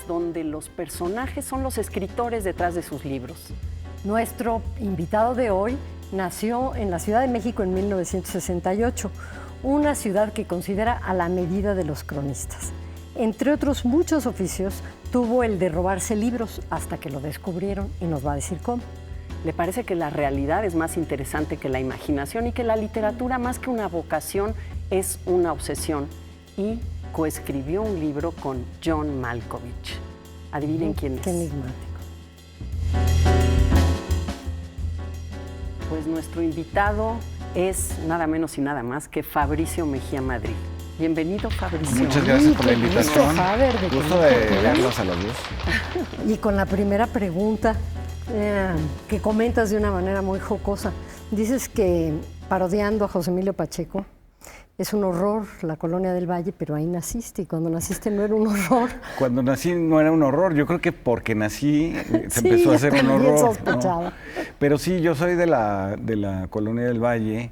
donde los personajes son los escritores detrás de sus libros. Nuestro invitado de hoy nació en la Ciudad de México en 1968, una ciudad que considera a la medida de los cronistas. Entre otros muchos oficios, tuvo el de robarse libros hasta que lo descubrieron y nos va a decir cómo. Le parece que la realidad es más interesante que la imaginación y que la literatura, más que una vocación, es una obsesión. Y coescribió un libro con John Malkovich. Adivinen quién es. Qué enigmático. Pues nuestro invitado es nada menos y nada más que Fabricio Mejía Madrid. Bienvenido, Fabricio. Muchas gracias por la invitación. Gusto de verlos a los dos. Y con la primera pregunta, que comentas de una manera muy jocosa. Dices que, parodiando a José Emilio Pacheco, es un horror la Colonia del Valle, pero ahí naciste, y cuando naciste no era un horror. Cuando nací no era un horror, yo creo que porque nací se empezó a hacer un horror, ¿no? Pero sí, yo soy de la Colonia del Valle,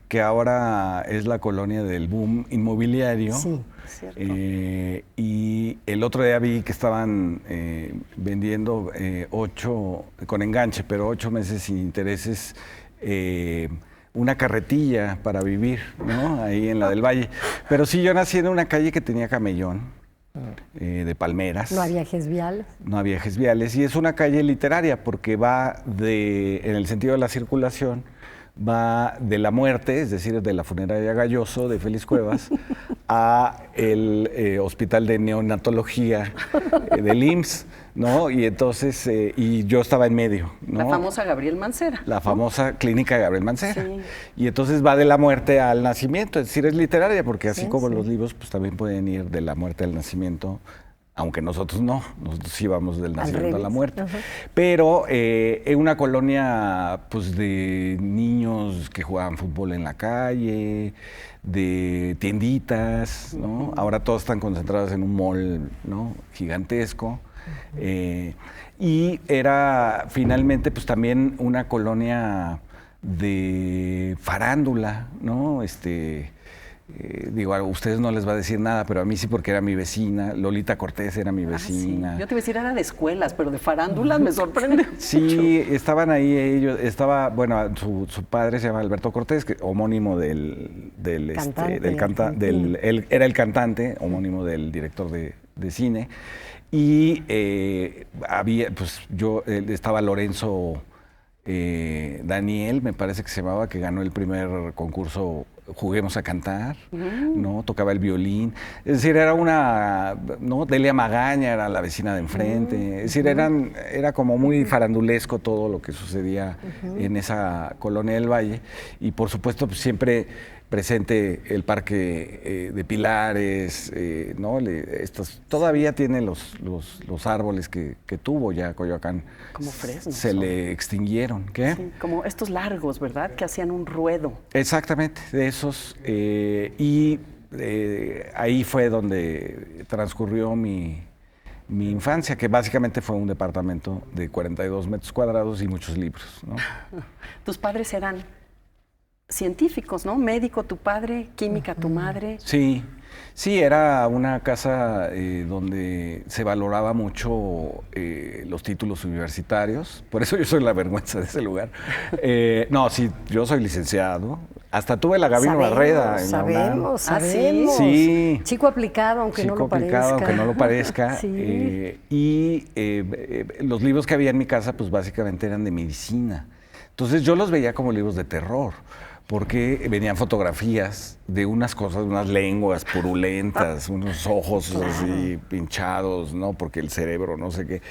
que ahora es la colonia del boom inmobiliario. Sí, cierto. Y el otro día vi que estaban vendiendo 8, con enganche, pero 8 meses sin intereses, una carretilla para vivir, ¿no? Ahí en la del Valle. Pero sí, yo nací en una calle que tenía camellón, de palmeras. No había ejes viales. No había ejes viales. Y es una calle literaria porque va en el sentido de la circulación, va de la muerte, es decir, de la funeraria Galloso de Félix Cuevas, a el hospital de neonatología del IMSS, ¿no? Y entonces, y yo estaba en medio, ¿no? La famosa Gabriel Mancera. La famosa clínica Gabriel Mancera. Sí. Y entonces va de la muerte al nacimiento, es decir, es literaria, porque así Sí, como sí. los libros, pues también pueden ir de la muerte al nacimiento, aunque nosotros no, nosotros sí vamos del nacimiento a la muerte. Ajá. Pero en una colonia pues de niños que jugaban fútbol en la calle, de tienditas, ¿no? Ahora todas están concentradas en un mall, ¿no? Gigantesco. Y era finalmente pues también una colonia de farándula, ¿no? Digo, a ustedes no les va a decir nada, pero a mí sí, porque era mi vecina. Lolita Cortés era mi vecina. Sí. Yo te iba a decir, era de escuelas, pero de farándulas me sorprende. Sí, estaban ahí ellos. Bueno, su padre se llama Alberto Cortés, que homónimo él era el cantante, homónimo del director de cine. Y estaba Lorenzo Daniel, me parece que se llamaba, que ganó el primer concurso Juguemos a Cantar, ¿no? Tocaba el violín. Es decir, era ¿no? Delia Magaña era la vecina de enfrente. Es decir, era como muy farandulesco todo lo que sucedía en esa colonia del Valle. Y por supuesto, pues, siempre presente el Parque de Pilares, ¿no? Todavía tiene los árboles que tuvo ya Coyoacán. Como fresnos. Se le extinguieron. ¿Qué? Sí, como estos largos, ¿verdad? Que hacían un ruedo. Exactamente, de esos. Y ahí fue donde transcurrió mi infancia, que básicamente fue un departamento de 42 metros cuadrados y muchos libros, ¿no? Tus padres eran científicos, ¿no? Médico tu padre, química tu madre. Sí, era una casa donde se valoraba mucho los títulos universitarios, por eso yo soy la vergüenza de ese lugar. No, sí, yo soy licenciado, hasta tuve la Gabino Barreda en la UNAM. Sabemos. Sí. Chico aplicado, aunque no lo parezca. Aunque no lo parezca. Sí. Los libros que había en mi casa, pues básicamente eran de medicina. Entonces yo los veía como libros de terror, porque venían fotografías de unas cosas, unas lenguas purulentas, unos ojos así pinchados, ¿no? Porque el cerebro, no sé qué.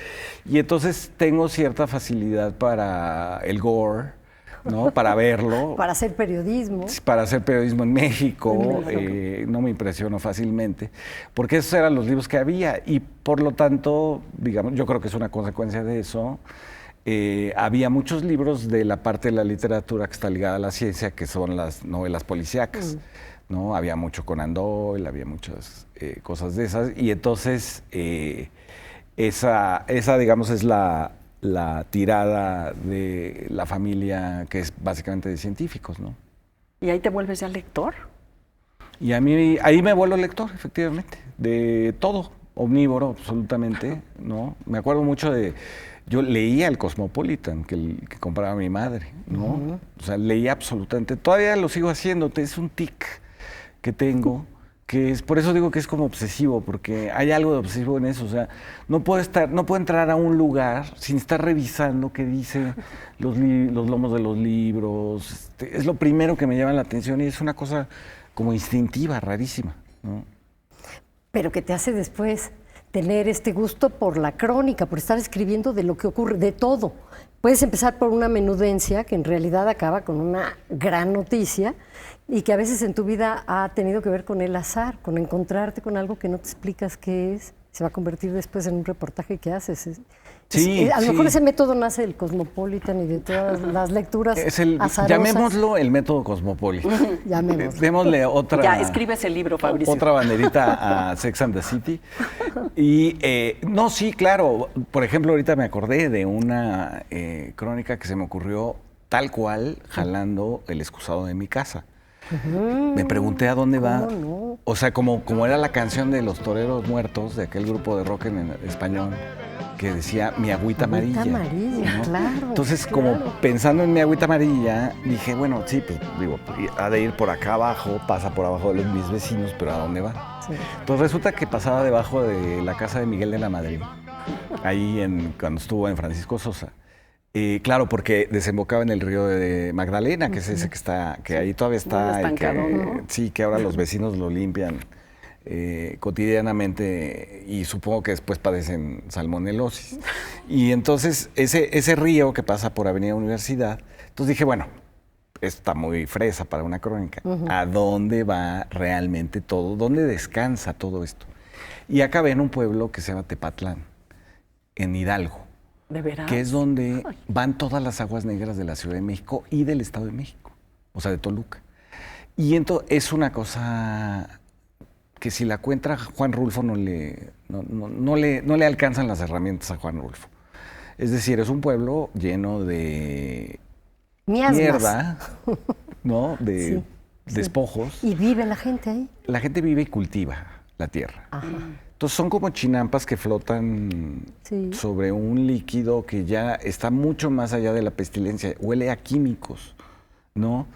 Y entonces tengo cierta facilidad para el gore, ¿no? Para verlo. Para hacer periodismo. Para hacer periodismo en México. No me impresionó fácilmente, porque esos eran los libros que había. Y por lo tanto, digamos, yo creo que es una consecuencia de eso. Había muchos libros de la parte de la literatura que está ligada a la ciencia, que son las novelas policíacas, ¿no? Había mucho Conan Doyle, había muchas cosas de esas. Y entonces, esa digamos, es la tirada de la familia, que es básicamente de científicos, ¿no? ¿Y ahí te vuelves ya lector? Y a mí, ahí me vuelvo lector, efectivamente, de todo. omnívoro absolutamente, ¿no? Me acuerdo mucho de... Yo leía el Cosmopolitan que compraba mi madre, ¿no? O sea, leía absolutamente. Todavía lo sigo haciendo, es un tic que tengo, que es, por eso digo que es como obsesivo, porque hay algo de obsesivo en eso. O sea, no puedo entrar a un lugar sin estar revisando qué dice los lomos de los libros. Es lo primero que me llama la atención y es una cosa como instintiva, rarísima, ¿no? Pero que te hace después tener este gusto por la crónica, por estar escribiendo de lo que ocurre, de todo. Puedes empezar por una menudencia que en realidad acaba con una gran noticia y que a veces en tu vida ha tenido que ver con el azar, con encontrarte con algo que no te explicas qué es, se va a convertir después en un reportaje que haces. Sí, a lo mejor sí. ese método nace del Cosmopolitan y de todas las lecturas azarosas. Llamémoslo el método Cosmopolitan. Llamémoslo. Démosle otra... Ya, escribe ese libro, Fabricio. Otra banderita a Sex and the City. Y, no, sí, claro. Por ejemplo, ahorita me acordé de una crónica que se me ocurrió tal cual, jalando el excusado de mi casa. Me pregunté a dónde va. No? O sea, como era la canción de los Toreros Muertos, de aquel grupo de rock en español, que decía Mi Agüita Amarilla. Agüita amarilla, ¿no? claro. Entonces, claro. como pensando en Mi Agüita Amarilla, dije, bueno, sí, pues digo, ha de ir por acá abajo, pasa por abajo de mis vecinos, pero ¿a dónde va? Sí. Entonces resulta que pasaba debajo de la casa de Miguel de la Madrid, ahí cuando estuvo en Francisco Sosa. Claro, porque desembocaba en el río de Magdalena, que es ese que ahí todavía está. Estancado, ¿no? Sí, que ahora los vecinos lo limpian cotidianamente y supongo que después padecen salmonelosis. Y entonces ese río que pasa por Avenida Universidad, entonces dije, bueno, está muy fresa para una crónica. ¿A dónde va realmente todo? ¿Dónde descansa todo esto? Y acabé en un pueblo que se llama Tepatlán, en Hidalgo. ¿De veras? Que es donde van todas las aguas negras de la Ciudad de México y del Estado de México, o sea, de Toluca. Y entonces es una cosa que si la cuenta Juan Rulfo no le alcanzan las herramientas a Juan Rulfo. Es decir, es un pueblo lleno de Miasmas. mierda, ¿no? De Sí, despojos. ¿Y vive la gente ahí? La gente vive y cultiva la tierra. Ajá. Entonces son como chinampas que flotan Sí. sobre un líquido que ya está mucho más allá de la pestilencia, huele a químicos, ¿no?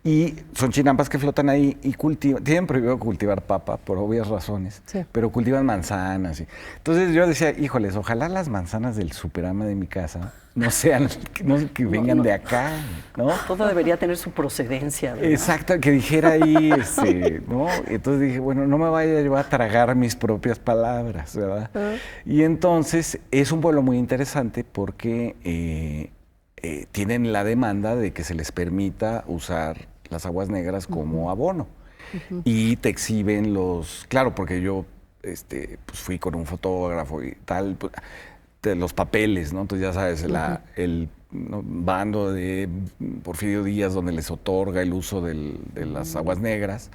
Y son chinampas que flotan ahí y tienen prohibido cultivar papa por obvias razones, Sí. pero cultivan manzanas. Entonces yo decía, híjoles, ojalá las manzanas del Superama de mi casa no sean, que vengan de acá, ¿no? Todo debería tener su procedencia, ¿verdad? Exacto, que dijera ahí, ¿no? Entonces dije, bueno, no me vaya yo a tragar mis propias palabras, ¿verdad? Y entonces es un pueblo muy interesante porque tienen la demanda de que se les permita usar las aguas negras como abono. Y te exhiben claro, porque yo pues fui con un fotógrafo y tal, pues, los papeles, ¿no? Entonces ya sabes, el bando de Porfirio Díaz donde les otorga el uso de las aguas negras,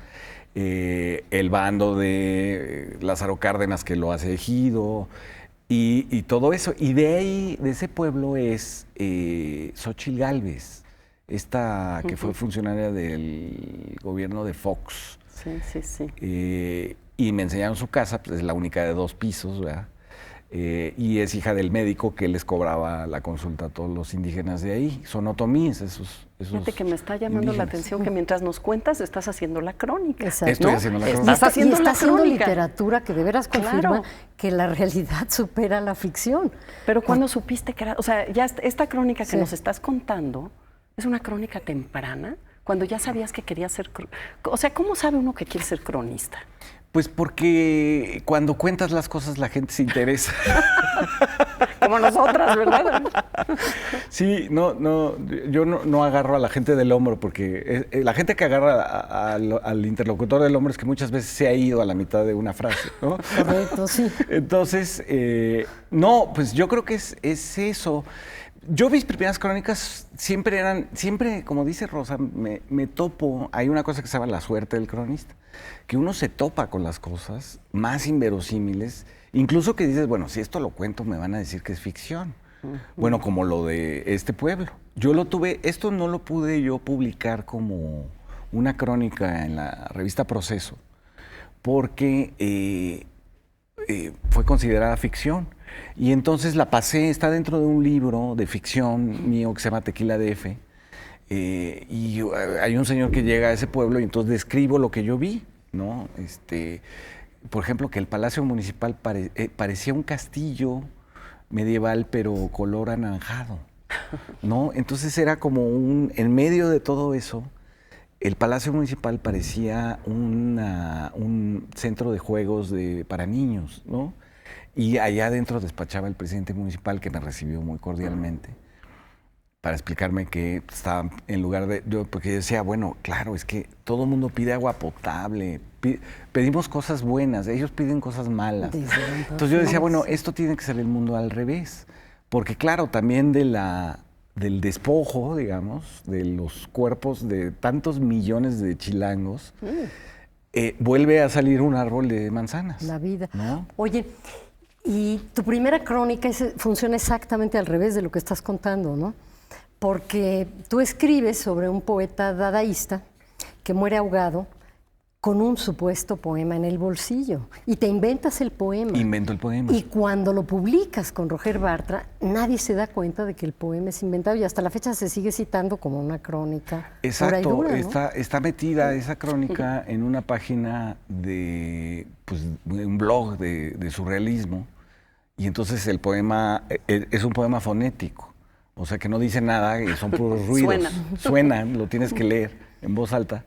el bando de Lázaro Cárdenas que lo hace ejido y todo eso. Y de ahí, de ese pueblo es Xóchitl Gálvez, esta que fue funcionaria del gobierno de Fox. Sí, sí, sí. Y me enseñaron su casa, pues es la única de 2 pisos, ¿verdad? Y es hija del médico que les cobraba la consulta a todos los indígenas de ahí. Son otomíes, esos Fíjate que me está llamando la indígenas. atención que mientras nos cuentas estás haciendo la crónica. Exacto. Estoy ¿no? haciendo la Estás crónica. Está haciendo la haciendo crónica. literatura que de veras confirma Claro. que la realidad supera la ficción. Pero ¿cuándo supiste que era? O sea, ya esta crónica que Sí. nos estás contando es una crónica temprana, cuando ya sabías que querías ser... O sea, ¿cómo sabe uno que quiere ser cronista? Pues porque cuando cuentas las cosas la gente se interesa. Como nosotras, ¿verdad? Sí, yo no agarro a la gente del hombro, porque la gente que agarra al interlocutor del hombro es que muchas veces se ha ido a la mitad de una frase, ¿no? Correcto, sí. Entonces, no, pues yo creo que es eso. Yo mis primeras crónicas siempre, como dice Rosa, me topo, hay una cosa que se llama la suerte del cronista, que uno se topa con las cosas más inverosímiles, incluso que dices, bueno, si esto lo cuento me van a decir que es ficción. Bueno, como lo de este pueblo. Yo lo tuve, esto no lo pude yo publicar como una crónica en la revista Proceso, porque fue considerada ficción. Y entonces la pasé, está dentro de un libro de ficción mío que se llama Tequila DF. Y hay un señor que llega a ese pueblo y entonces describo lo que yo vi, ¿no? Por ejemplo, que el Palacio Municipal parecía un castillo medieval, pero color anaranjado, ¿no? Entonces era como en medio de todo eso, el Palacio Municipal parecía un centro de juegos para niños, ¿no? Y allá adentro despachaba el presidente municipal, que me recibió muy cordialmente, para explicarme que estaba en lugar de... porque yo decía, bueno, claro, es que todo el mundo pide agua potable, pedimos cosas buenas, ellos piden cosas malas. Entonces yo decía, bueno, esto tiene que ser el mundo al revés, porque claro, también del despojo, digamos, de los cuerpos de tantos millones de chilangos, vuelve a salir un árbol de manzanas. La vida. ¿No? Oye, y tu primera crónica funciona exactamente al revés de lo que estás contando, ¿no? Porque tú escribes sobre un poeta dadaísta que muere ahogado con un supuesto poema en el bolsillo y te inventas el poema. Invento el poema. Y cuando lo publicas con Roger Bartra, nadie se da cuenta de que el poema es inventado y hasta la fecha se sigue citando como una crónica. Exacto, pura y dura, ¿no? está metida esa crónica en una página de un blog de surrealismo, y entonces el poema es un poema fonético. O sea, que no dice nada, y son puros ruidos. Suenan, lo tienes que leer en voz alta,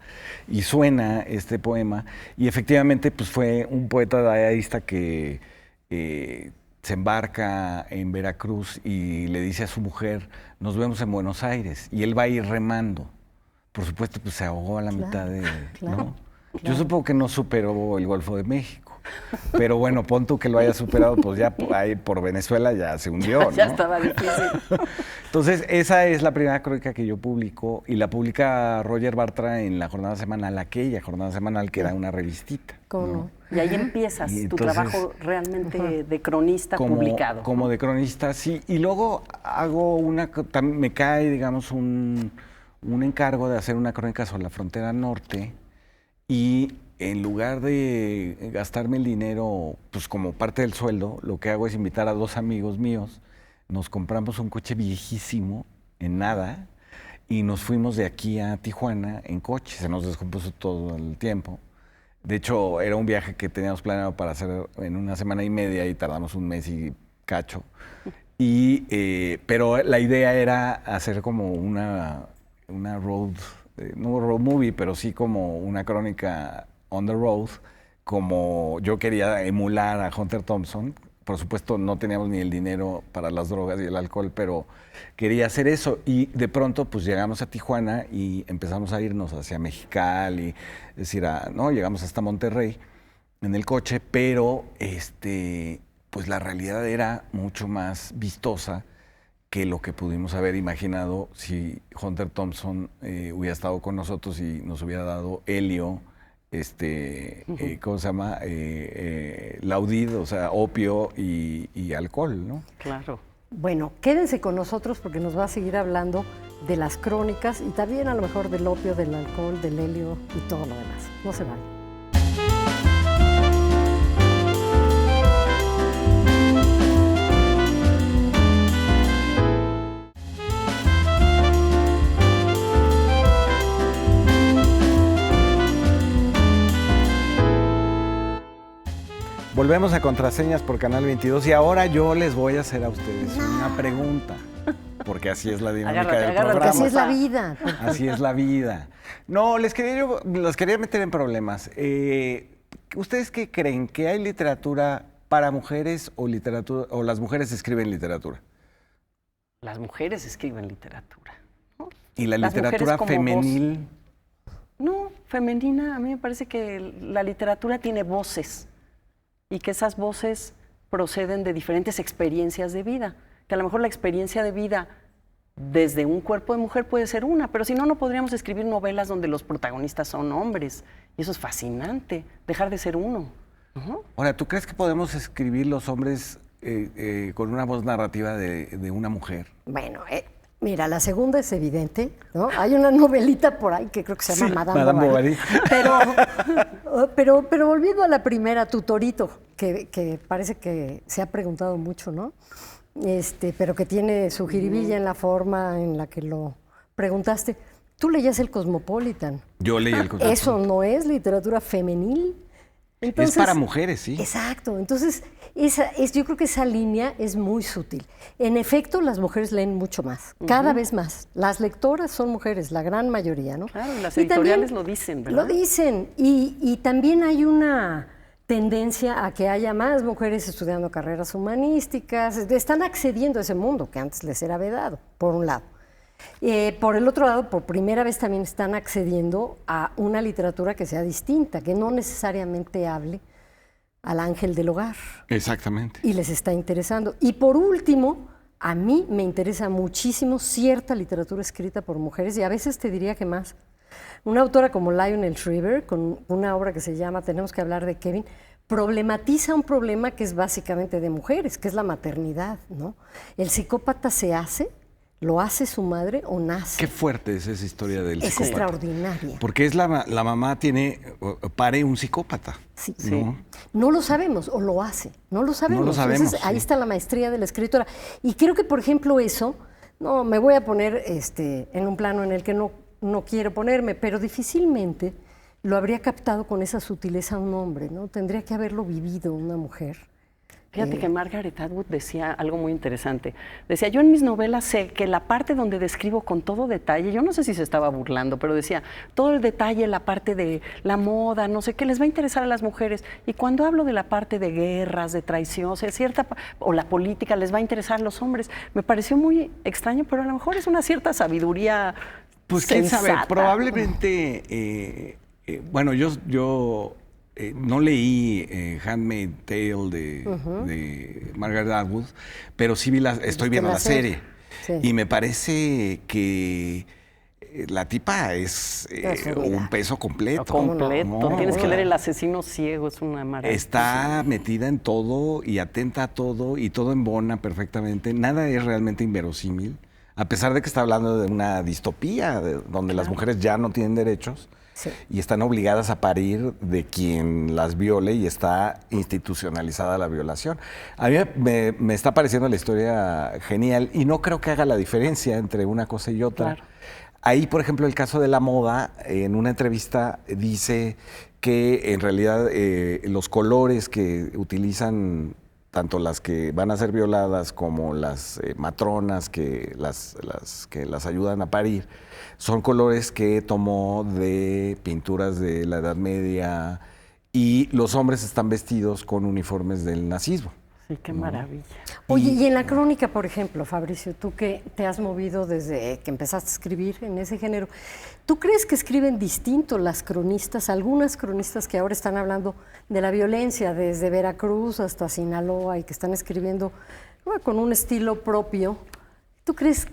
y suena este poema. Y efectivamente, pues fue un poeta dadaísta que se embarca en Veracruz y le dice a su mujer, nos vemos en Buenos Aires. Y él va a ir remando. Por supuesto, pues se ahogó a la mitad de... ¿no? Yo supongo que no superó el Golfo de México. Pero bueno, pon tú que lo haya superado, pues ya ahí por Venezuela ya se hundió, ¿no? Ya estaba difícil. Entonces, esa es la primera crónica que yo publico, y la publica Roger Bartra en la jornada semanal, aquella jornada semanal que era una revistita. ¿Cómo no? Y ahí empiezas Y tu entonces, trabajo realmente de cronista publicado. Como de cronista, sí. Y luego hago me cae, digamos, un encargo de hacer una crónica sobre la frontera norte, y en lugar de gastarme el dinero, pues como parte del sueldo, lo que hago es invitar a 2 amigos míos. Nos compramos un coche viejísimo, en nada, y nos fuimos de aquí a Tijuana en coche. Se nos descompuso todo el tiempo. De hecho, era un viaje que teníamos planeado para hacer en 1 semana y media y tardamos 1 mes y cacho. Pero la idea era hacer como una road, no road movie, pero sí como una crónica on the road, como yo quería emular a Hunter Thompson. Por supuesto, no teníamos ni el dinero para las drogas y el alcohol, pero quería hacer eso. Y de pronto, pues llegamos a Tijuana y empezamos a irnos hacia Mexicali, es decir, llegamos hasta Monterrey en el coche, pero pues la realidad era mucho más vistosa que lo que pudimos haber imaginado si Hunter Thompson hubiera estado con nosotros y nos hubiera dado helio, ¿cómo se llama? Laudid, o sea, opio y alcohol, ¿no? Claro. Bueno, quédense con nosotros porque nos va a seguir hablando de las crónicas y también a lo mejor del opio, del alcohol, del helio y todo lo demás. No se van. Volvemos a Contraseñas por Canal 22 y ahora yo les voy a hacer a ustedes una pregunta, porque así es la dinámica del programa. Porque así es la vida. Así es la vida. No, las quería meter en problemas. ¿Ustedes qué creen? ¿Que hay literatura para mujeres o las mujeres escriben literatura? Las mujeres escriben literatura, ¿no? ¿Y la Las literatura mujeres como femenil? No, femenina. A mí me parece que la literatura tiene voces y que esas voces proceden de diferentes experiencias de vida. Que a lo mejor la experiencia de vida desde un cuerpo de mujer puede ser una, pero si no, no podríamos escribir novelas donde los protagonistas son hombres. Y eso es fascinante, dejar de ser uno. Ahora, ¿tú crees que podemos escribir los hombres con una voz narrativa de una mujer? Bueno, Mira, la segunda es evidente, ¿no? Hay una novelita por ahí que creo que se llama Madame Bovary. Pero volviendo a la primera, Tu Torito, que parece que se ha preguntado mucho, ¿no? Pero que tiene su jiribilla en la forma en la que lo preguntaste. Tú leías el Cosmopolitan. Yo leí el Cosmopolitan. Eso no es literatura femenil. Entonces, es para mujeres, sí. Exacto. Entonces, yo creo que esa línea es muy sutil. En efecto, las mujeres leen mucho más, cada vez más. Las lectoras son mujeres, la gran mayoría, ¿no? Claro, las editoriales lo dicen, ¿verdad? Lo dicen. Y también hay una tendencia a que haya más mujeres estudiando carreras humanísticas. Están accediendo a ese mundo que antes les era vedado, por un lado. Por el otro lado, por primera vez también están accediendo a una literatura que sea distinta, que no necesariamente hable al ángel del hogar. Exactamente. Y les está interesando. Y por último, a mí me interesa muchísimo cierta literatura escrita por mujeres, y a veces te diría que más. Una autora como Lionel Shriver, con una obra que se llama Tenemos que hablar de Kevin, problematiza un problema que es básicamente de mujeres, que es la maternidad, ¿no? El psicópata se hace, ¿lo hace su madre o nace? Qué fuerte es esa historia del psicópata. Es extraordinaria. Porque es la mamá pare un psicópata. Sí. ¿No? No lo sabemos, o lo hace. No lo sabemos. No lo sabemos. Entonces, ahí está la maestría de la escritora. Y creo que, por ejemplo, eso, no me voy a poner en un plano en el que no quiero ponerme, pero difícilmente lo habría captado con esa sutileza un hombre, ¿no? Tendría que haberlo vivido una mujer. Fíjate que Margaret Atwood decía algo muy interesante. Decía, yo en mis novelas sé que la parte donde describo con todo detalle, yo no sé si se estaba burlando, pero decía, todo el detalle, la parte de la moda, no sé qué, les va a interesar a las mujeres. Y cuando hablo de la parte de guerras, de traición, o la política, les va a interesar a los hombres. Me pareció muy extraño, pero a lo mejor es una cierta sabiduría pues quién sensata. sabe, probablemente, bueno, yo no leí Handmaid's Tale de Margaret Atwood, pero sí estoy viendo la serie. Sí. Y me parece que la tipa es un peso completo. Completo. No, tienes que leer El asesino ciego, es una maravilla. Está metida en todo y atenta a todo y todo embona perfectamente. Nada es realmente inverosímil, a pesar de que está hablando de una distopía donde las mujeres ya no tienen derechos. Sí. Y están obligadas a parir de quien las viole y está institucionalizada la violación. A mí me está pareciendo la historia genial y no creo que haga la diferencia entre una cosa y otra. Claro. Ahí, por ejemplo, el caso de la moda, en una entrevista dice que en realidad los colores que utilizan tanto las que van a ser violadas como las matronas que las ayudan a parir, son colores que tomó de pinturas de la Edad Media y los hombres están vestidos con uniformes del nazismo. Sí, qué maravilla. Oye, y en la crónica, por ejemplo, Fabricio, tú que te has movido desde que empezaste a escribir en ese género, ¿tú crees que escriben distinto las cronistas, algunas cronistas que ahora están hablando de la violencia desde Veracruz hasta Sinaloa y que están escribiendo con un estilo propio? ¿Tú crees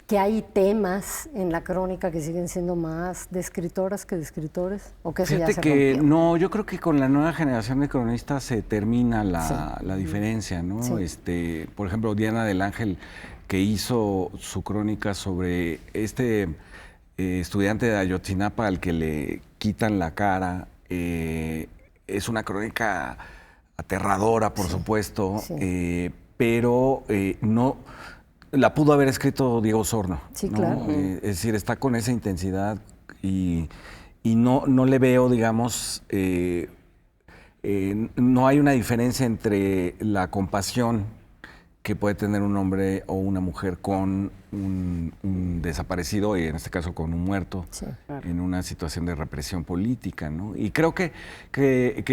que hay temas en la crónica que siguen siendo más de escritoras que de escritores? ¿O que eso ya se rompió? No, yo creo que con la nueva generación de cronistas se termina la diferencia, ¿no? Sí. Por ejemplo, Diana del Ángel, que hizo su crónica sobre estudiante de Ayotzinapa al que le quitan la cara, es una crónica aterradora, por supuesto, pero no... La pudo haber escrito Diego Osorno. Sí, ¿no? Claro. Es decir, está con esa intensidad y no le veo, digamos, no hay una diferencia entre la compasión que puede tener un hombre o una mujer con un desaparecido, y en este caso con un muerto, en una situación de represión política, ¿no? Y creo que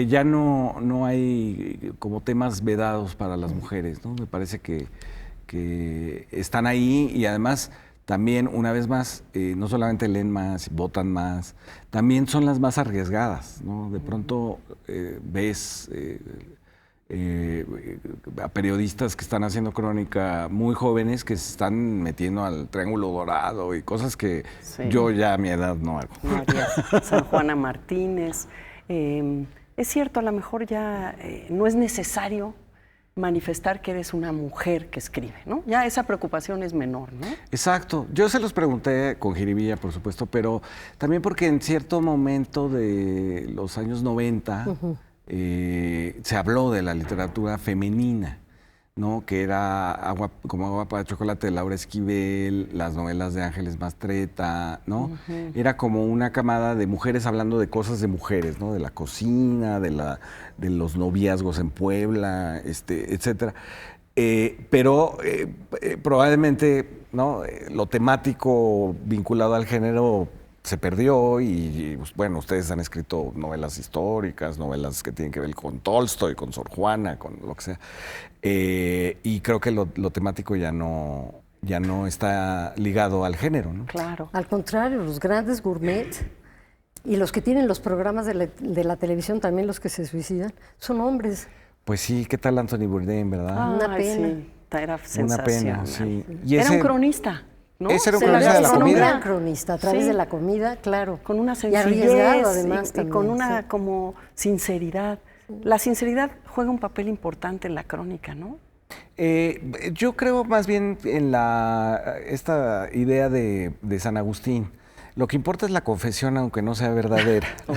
ya no hay como temas vedados para las mujeres, ¿no? Me parece que están ahí y además también, una vez más, no solamente leen más, votan más, también son las más arriesgadas, ¿no? De pronto ves a periodistas que están haciendo crónica muy jóvenes que se están metiendo al Triángulo Dorado y cosas que yo ya a mi edad no hago. San Juana Martínez. Es cierto, a lo mejor ya no es necesario manifestar que eres una mujer que escribe, ¿no? Ya esa preocupación es menor, ¿no? Exacto. Yo se los pregunté con jiribilla, por supuesto, pero también porque en cierto momento de los años 90 se habló de la literatura femenina, ¿no? Que era como Agua para Chocolate de Laura Esquivel, las novelas de Ángeles Mastretta, ¿no? Era como una camada de mujeres hablando de cosas de mujeres, ¿no? De la cocina, de los noviazgos en Puebla, etcétera. Pero probablemente, ¿no? Lo temático vinculado al género se perdió y, bueno, ustedes han escrito novelas históricas, novelas que tienen que ver con Tolstoy, con Sor Juana, con lo que sea. Y creo que lo temático ya no está ligado al género, ¿no? Claro. Al contrario, los grandes gourmets y los que tienen los programas de la televisión, también los que se suicidan, son hombres. Pues sí, ¿qué tal Anthony Bourdain, verdad? Una pena. Sí, era sensacional. Una pena, sí. Y Era un cronista, ¿no? Ese era un Se cronista de la un comida. gran cronista, a través de la comida, claro. Con una Y sencillez arriesgado, además, y también, con una sí. como sinceridad. La sinceridad juega un papel importante en la crónica, ¿no? Yo creo más bien en esta idea de San Agustín. Lo que importa es la confesión, aunque no sea verdadera. ¡Wow!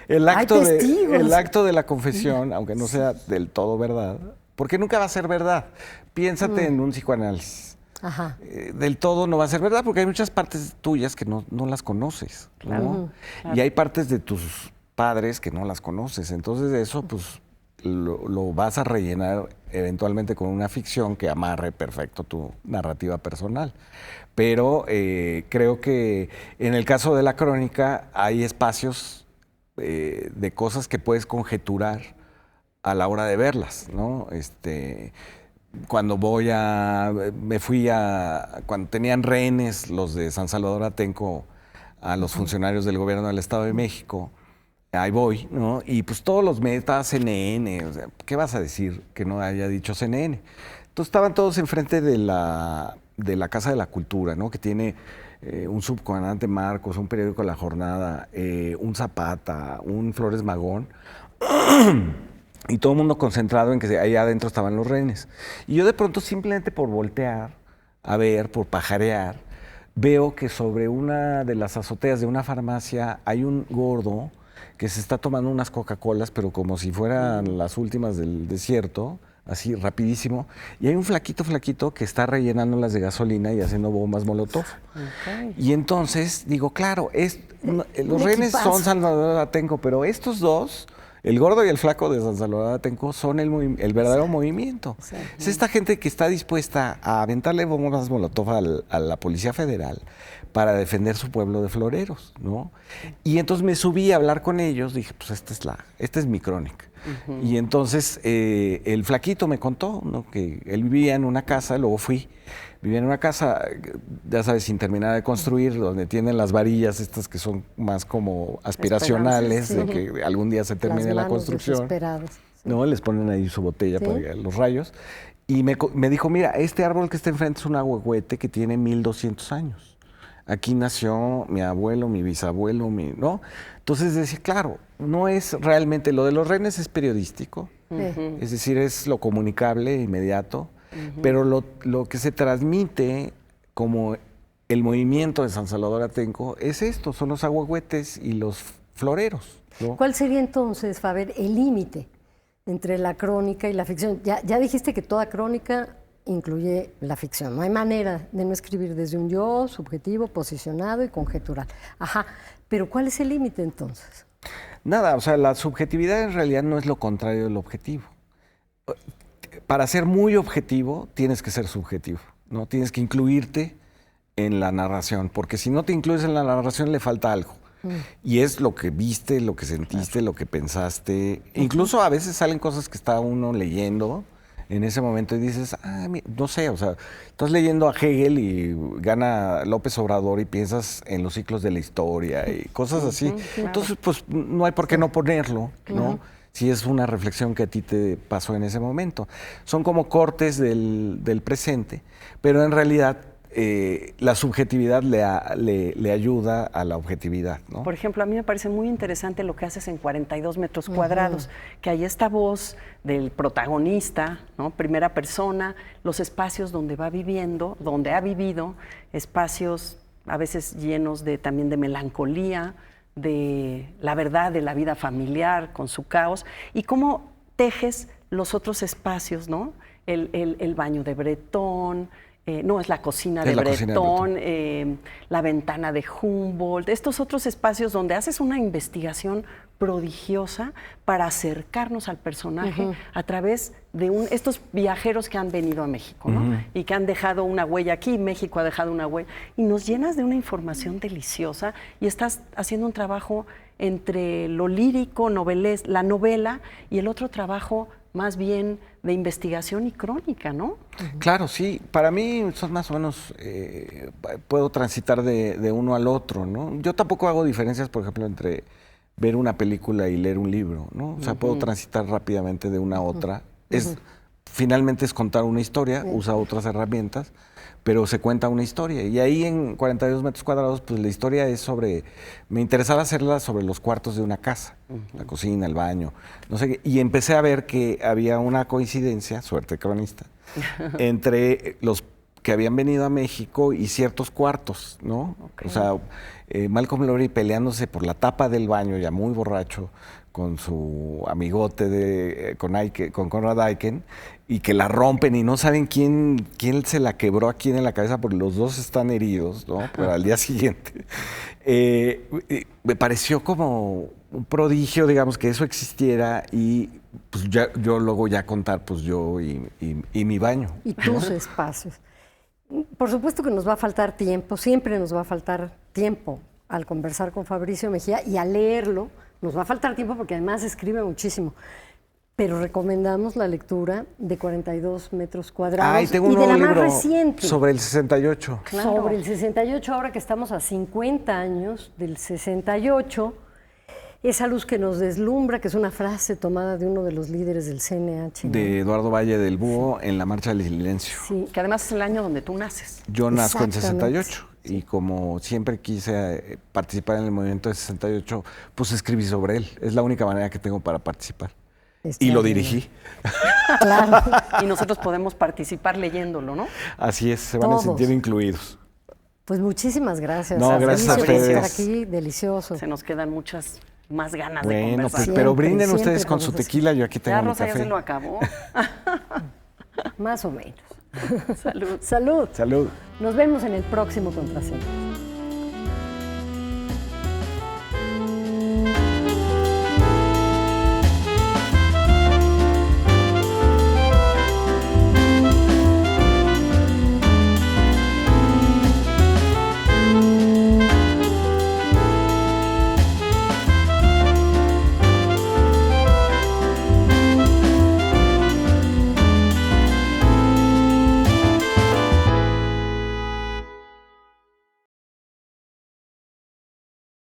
El acto, Hay testigos. el acto de la confesión, aunque no sea del todo verdad, porque nunca va a ser verdad. Piénsate en un psicoanálisis. Ajá. Del todo no va a ser verdad, porque hay muchas partes tuyas que no las conoces, ¿no? Claro. Y hay partes de tus padres que no las conoces. Entonces eso, pues, lo vas a rellenar eventualmente con una ficción que amarre perfecto tu narrativa personal. Pero creo que en el caso de la crónica hay espacios de cosas que puedes conjeturar a la hora de verlas, ¿no? Cuando cuando tenían rehenes los de San Salvador Atenco a los funcionarios del gobierno del Estado de México, ahí voy, ¿no? Y pues todos los medios, estaba CNN, o sea, ¿qué vas a decir que no haya dicho CNN? Entonces estaban todos enfrente de la Casa de la Cultura, ¿no? Que tiene un subcomandante Marcos, un periódico La Jornada, un Zapata, un Flores Magón, y todo el mundo concentrado en que ahí adentro estaban los rehenes. Y yo de pronto, simplemente por voltear a ver, por pajarear, veo que sobre una de las azoteas de una farmacia hay un gordo que se está tomando unas Coca-Colas, pero como si fueran las últimas del desierto, así rapidísimo, y hay un flaquito que está rellenándolas de gasolina y haciendo bombas Molotov. Okay. Y entonces digo, claro, los rehenes son Salvador Atenco, pero estos dos, el gordo y el flaco de San Salvador Atenco, son el verdadero movimiento. Sí. Es esta gente que está dispuesta a aventarle bombas Molotov a la Policía Federal para defender su pueblo de floreros, ¿no? Y entonces me subí a hablar con ellos, dije, pues esta es mi crónica. Y entonces el flaquito me contó, ¿no? Que él vivía en una casa, luego vivía en una casa, ya sabes, sin terminar de construir, donde tienen las varillas estas que son más como aspiracionales, sí, de que algún día se termine la construcción. Sí. ¿No? Les ponen ahí su botella, ¿sí?, para los rayos. Y me dijo, mira, este árbol que está enfrente es un ahuehuete que tiene 1200 años. Aquí nació mi abuelo, mi bisabuelo, ¿no? Entonces decía, claro, no es realmente, lo de los rehenes es periodístico, es decir, es lo comunicable, inmediato, pero lo que se transmite como el movimiento de San Salvador Atenco es esto, son los ahuehuetes y los floreros, ¿no? ¿Cuál sería entonces, Faber, el límite entre la crónica y la ficción? Ya dijiste que toda crónica incluye la ficción. No hay manera de no escribir desde un yo subjetivo, posicionado y conjetural. Ajá, pero ¿cuál es el límite entonces? Nada, o sea, la subjetividad en realidad no es lo contrario del objetivo. Para ser muy objetivo tienes que ser subjetivo, ¿no? Tienes que incluirte en la narración, porque si no te incluyes en la narración le falta algo. Y es lo que viste, lo que sentiste, lo que pensaste. Incluso a veces salen cosas que está uno leyendo en ese momento y dices, no sé, o sea, estás leyendo a Hegel y gana López Obrador y piensas en los ciclos de la historia y cosas así. Claro. Entonces, pues no hay por qué no ponerlo, ¿no? Si es una reflexión que a ti te pasó en ese momento. Son como cortes del presente, pero en realidad la subjetividad le ayuda a la objetividad, ¿no? Por ejemplo, a mí me parece muy interesante lo que haces en 42 metros cuadrados, que hay esta voz del protagonista, ¿no? Primera persona, los espacios donde va viviendo, donde ha vivido, espacios a veces llenos también de melancolía, de la verdad de la vida familiar con su caos, y cómo tejes los otros espacios, ¿no? El baño de Bretón, no, es la cocina de Bretón, la ventana de Humboldt, estos otros espacios donde haces una investigación prodigiosa para acercarnos al personaje a través de estos viajeros que han venido a México, ¿no? Y que han dejado una huella aquí, México ha dejado una huella, y nos llenas de una información deliciosa y estás haciendo un trabajo entre lo lírico, la novela, y el otro trabajo más bien de investigación y crónica, ¿no? Claro, sí. Para mí son más o menos, puedo transitar de uno al otro, ¿no? Yo tampoco hago diferencias, por ejemplo, entre ver una película y leer un libro, ¿no? O sea, puedo transitar rápidamente de una a otra. Finalmente es contar una historia, usa otras herramientas, pero se cuenta una historia. Y ahí en 42 metros cuadrados, pues la historia es me interesaba hacerla sobre los cuartos de una casa, la cocina, el baño, no sé qué. Y empecé a ver que había una coincidencia, suerte cronista, entre los que habían venido a México y ciertos cuartos, ¿no? O sea, Malcolm Lowry peleándose por la tapa del baño, ya muy borracho, con su amigote con Conrad Aiken, y que la rompen y no saben quién se la quebró a quién en la cabeza, porque los dos están heridos, ¿no? Pero al día siguiente. Me pareció como un prodigio, digamos, que eso existiera, y pues yo luego ya contar, pues yo y mi baño. Y tus espacios. Por supuesto que nos va a faltar tiempo, siempre nos va a faltar tiempo al conversar con Fabricio Mejía y al leerlo. Nos va a faltar tiempo porque además escribe muchísimo. Pero recomendamos la lectura de 42 metros cuadrados tengo un y de la nuevo más libro reciente. sobre el 68. Claro. Sobre el 68, ahora que estamos a 50 años del 68. Esa luz que nos deslumbra, que es una frase tomada de uno de los líderes del CNH, ¿no? De Eduardo Valle del Búho, en La Marcha del Silencio. Sí, que además es el año donde tú naces. Yo nazco en 68 y como siempre quise participar en el movimiento de 68, pues escribí sobre él. Es la única manera que tengo para participar. Y lo dirigí. Claro. Y nosotros podemos participar leyéndolo, ¿no? Así es, se van a sentir incluidos. Pues muchísimas gracias. No, gracias a ustedes. Por estar aquí, delicioso. Se nos quedan muchas más ganas de conversar. Pues, pero brinden ustedes con su tequila, yo aquí tengo mi Rosa café. ya se lo acabó. Más o menos. Salud. Salud. Salud. Nos vemos en el próximo Contraseñas.